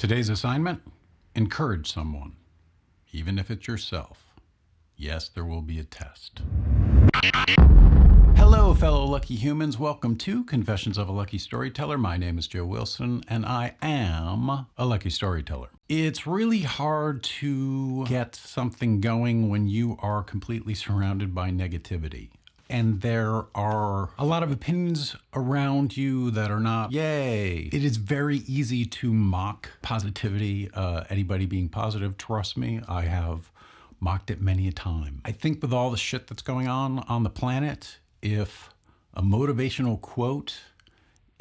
Today's assignment, encourage someone, even if it's yourself. Yes, there will be a test. Hello, fellow lucky humans. Welcome to Confessions of a Lucky Storyteller. My name is Joe Wilson, and I am a lucky storyteller. It's really hard to get something going when you are completely surrounded by negativity. And there are a lot of opinions around you that are not, yay. It is very easy to mock positivity, anybody being positive. Trust me, I have mocked it many a time. I think with all the shit that's going on the planet, if a motivational quote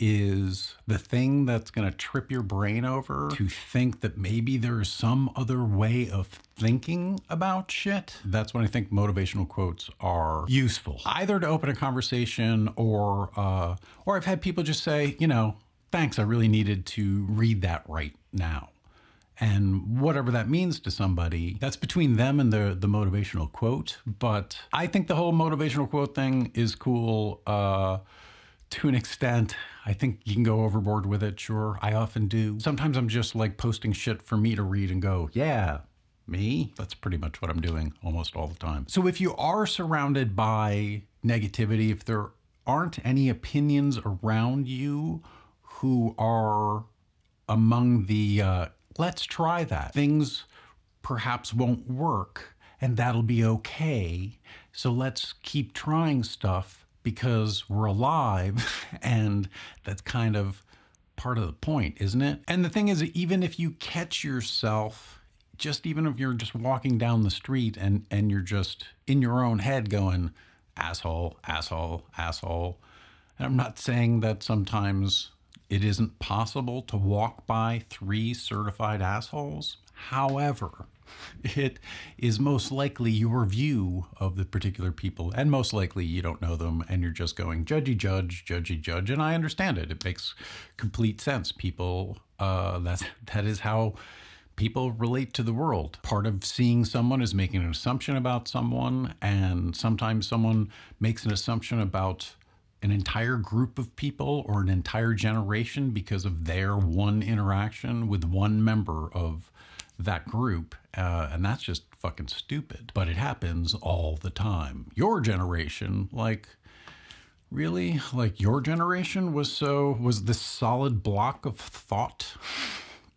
is the thing that's going to trip your brain over to think that maybe there is some other way of thinking about shit, that's when I think motivational quotes are useful, either to open a conversation or I've had people just say, thanks, I really needed to read that right now. And whatever that means to somebody, that's between them and the motivational quote. But I think the whole motivational quote thing is cool to an extent. I think you can go overboard with it, sure. I often do. Sometimes I'm just like posting shit for me to read and go, yeah, me? That's pretty much what I'm doing almost all the time. So if you are surrounded by negativity, if there aren't any opinions around you who are among the let's try that, things perhaps won't work and that'll be okay. So let's keep trying stuff because we're alive, and that's kind of part of the point, isn't it? And the thing is, even if you catch yourself, just even if you're just walking down the street and you're just in your own head going, asshole, asshole, asshole. And I'm not saying that sometimes it isn't possible to walk by 3 certified assholes. However, it is most likely your view of the particular people, and most likely you don't know them and you're just going judgy judge, judgy judge. And I understand it. It makes complete sense. People, that is how people relate to the world. Part of seeing someone is making an assumption about someone, and sometimes someone makes an assumption about an entire group of people or an entire generation because of their one interaction with one member of that group. And that's just fucking stupid. But it happens all the time. Your generation, really? Your generation was this solid block of thought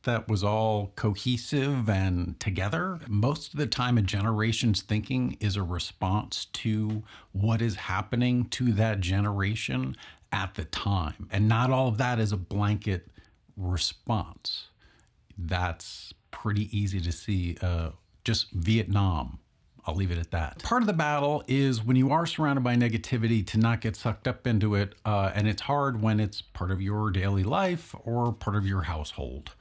that was all cohesive and together. Most of the time, a generation's thinking is a response to what is happening to that generation at the time. And not all of that is a blanket response. That's pretty easy to see. Just Vietnam. I'll leave it at that. Part of the battle is when you are surrounded by negativity to not get sucked up into it. And it's hard when it's part of your daily life or part of your household.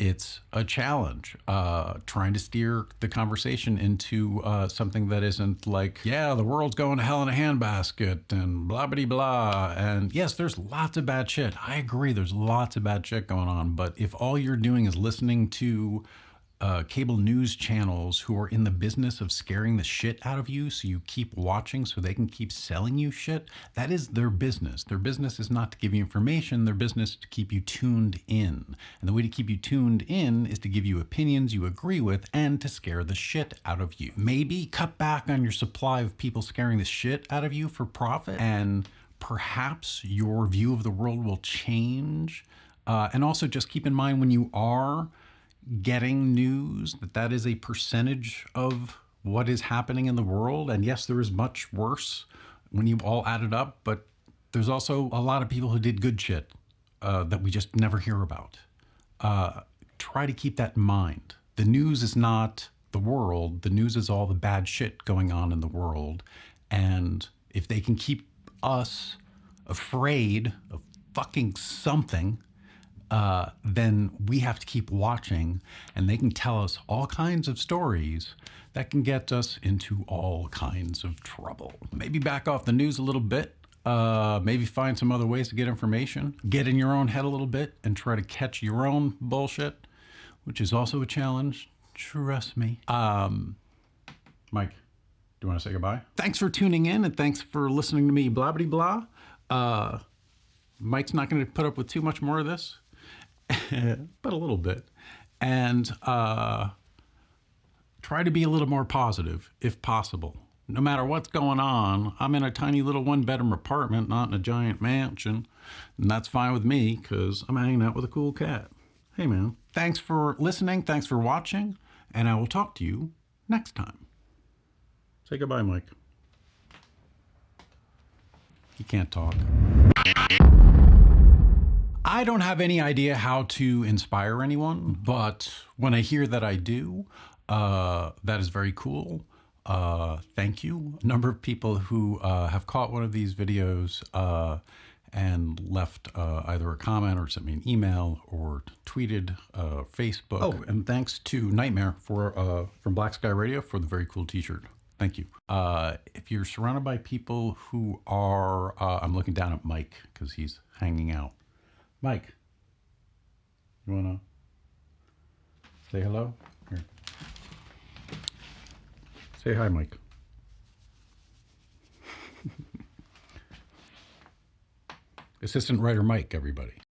It's a challenge trying to steer the conversation into something that isn't like, yeah, the world's going to hell in a handbasket and blah, blah, blah. And yes, there's lots of bad shit. I agree. There's lots of bad shit going on. But if all you're doing is listening to cable news channels who are in the business of scaring the shit out of you so you keep watching so they can keep selling you shit, that is their business. Their business is not to give you information. Their business is to keep you tuned in. And the way to keep you tuned in is to give you opinions you agree with and to scare the shit out of you. Maybe cut back on your supply of people scaring the shit out of you for profit, and perhaps your view of the world will change. And also just keep in mind when you are getting news that is a percentage of what is happening in the world. And yes, there is much worse when you all add it up, but there's also a lot of people who did good shit that we just never hear about. Try to keep that in mind. The news is not the world. The news is all the bad shit going on in the world. And if they can keep us afraid of fucking something, then we have to keep watching, and they can tell us all kinds of stories that can get us into all kinds of trouble. Maybe back off the news a little bit, maybe find some other ways to get information, get in your own head a little bit and try to catch your own bullshit, which is also a challenge. Trust me. Mike, do you want to say goodbye? Thanks for tuning in, and thanks for listening to me blah, blah, blah. Mike's not going to put up with too much more of this. but a little bit. And try to be a little more positive if possible. No matter what's going on, I'm in a tiny little one-bedroom apartment, not in a giant mansion. And that's fine with me because I'm hanging out with a cool cat. Hey, man. Thanks for listening. Thanks for watching. And I will talk to you next time. Say goodbye, Mike. He can't talk. I don't have any idea how to inspire anyone, but when I hear that I do, that is very cool. Thank you. A number of people who have caught one of these videos and left either a comment or sent me an email or tweeted Facebook. Oh, and thanks to Nightmare from Black Sky Radio for the very cool t-shirt. Thank you. If you're surrounded by people who are, I'm looking down at Mike because he's hanging out. Mike, you want to say hello? Here. Say hi, Mike. Assistant writer Mike, everybody.